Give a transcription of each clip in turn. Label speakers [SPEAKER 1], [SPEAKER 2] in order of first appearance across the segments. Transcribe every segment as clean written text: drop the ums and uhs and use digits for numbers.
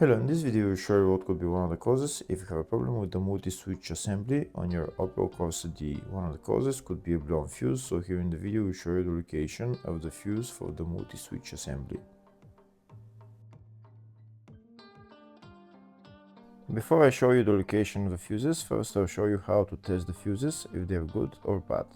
[SPEAKER 1] Hello, in this video we'll show you what could be one of the causes if you have a problem with the multi-switch assembly on your Opel Corsa D. One of the causes could be a blown fuse, so here in the video we'll show you the location of the fuse for the multi-switch assembly. Before I show you the location of the fuses, first I'll show you how to test the fuses, if they're good or bad.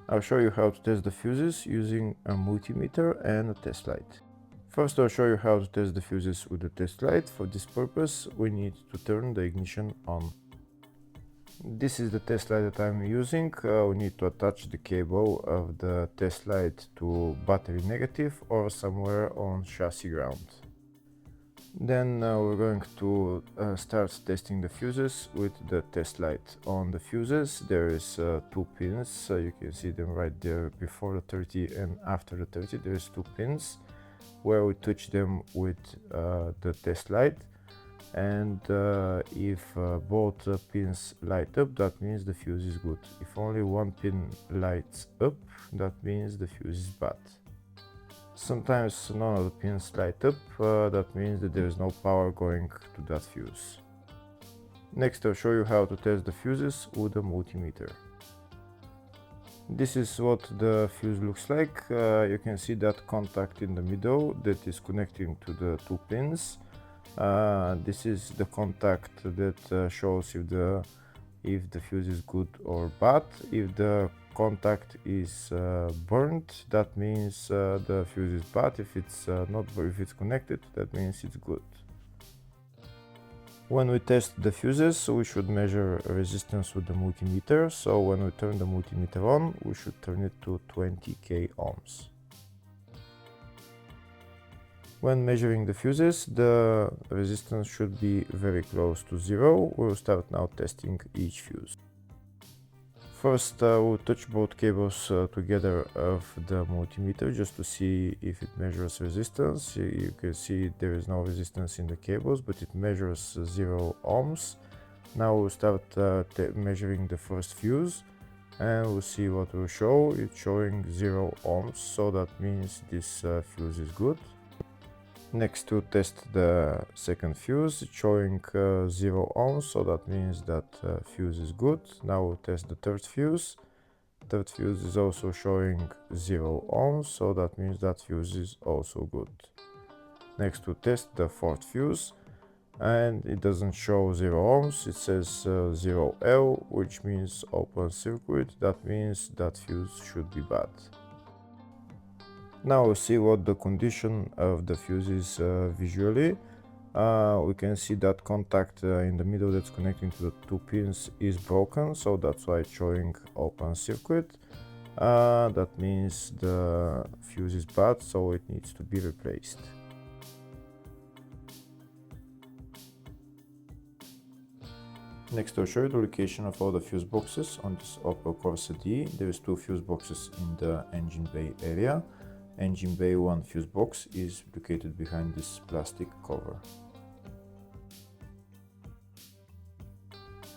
[SPEAKER 1] I'll show you how to test the fuses using a multimeter and a test light. First, I'll show you how to test the fuses with the test light. For this purpose, we need to turn the ignition on. This is the test light that I'm using. We need to attach the cable of the test light to battery negative or somewhere on chassis ground. Then we're going to start testing the fuses with the test light. On the fuses there is two pins, you can see them right there before the 30 and after the 30. There is two pins where we touch them with the test light, and if both pins light up, that means the fuse is good. If only one pin lights up, that means the fuse is bad. Sometimes none of the pins light up, that means that there is no power going to that fuse. Next I'll show you how to test the fuses with a multimeter. This is what the fuse looks like. You can see that contact in the middle that is connecting to the two pins. This is the contact that shows if the fuse is good or bad. If the contact is burnt, that means the fuse is bad. If it's if it's connected, that means it's good. When we test the fuses, we should measure resistance with the multimeter. So when we turn the multimeter on, we should turn it to 20k ohms. When measuring the fuses, the resistance should be very close to zero. We'll start now testing each fuse. First, we'll touch both cables together of the multimeter just to see if it measures resistance. You can see there is no resistance in the cables, but it measures 0 ohms. Now we'll start measuring the first fuse, and we'll see what will show. It's showing 0 ohms, so that means this fuse is good. Next, to test the second fuse, it's showing 0 ohms, so that means that fuse is good. Now we'll test the third fuse. Third fuse is also showing 0 ohms, so that means that fuse is also good. Next, we'll test the fourth fuse, and it doesn't show 0 ohms, it says 0L, which means open circuit. That means that fuse should be bad. Now we'll see what the condition of the fuse is visually. We can see that contact in the middle that's connecting to the two pins is broken, so that's why it's showing open circuit. That means the fuse is bad, so it needs to be replaced. Next I'll show you the location of all the fuse boxes on this Opel Corsa D. There is two fuse boxes in the engine bay area. Engine bay 1 fuse box is located behind this plastic cover.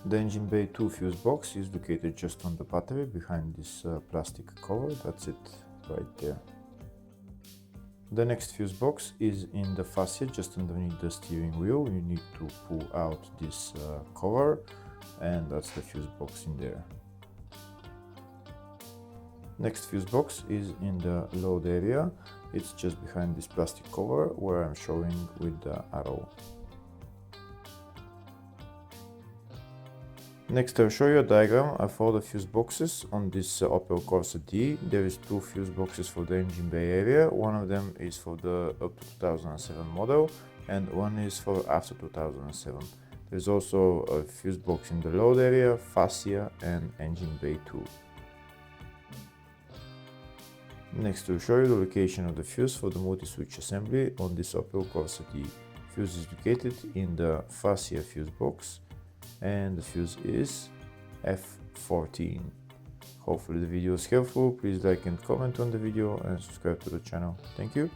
[SPEAKER 1] The engine bay 2 fuse box is located just on the battery behind this plastic cover. That's it right there. The next fuse box is in the fascia just underneath the steering wheel. You need to pull out this cover, and that's the fuse box in there. Next fuse box is in the load area. It's just behind this plastic cover where I'm showing with the arrow. Next I'll show you a diagram of all the fuse boxes on this Opel Corsa D. There is two fuse boxes for the engine bay area. One of them is for the up to 2007 model, and one is for after 2007. There's also a fuse box in the load area, fascia, and engine bay 2. Next we'll show you the location of the fuse for the multi-switch assembly on this Opel Corsa D. Fuse is located in the fascia fuse box, and the fuse is F14. Hopefully the video is helpful. Please like and comment on the video and subscribe to the channel. Thank you.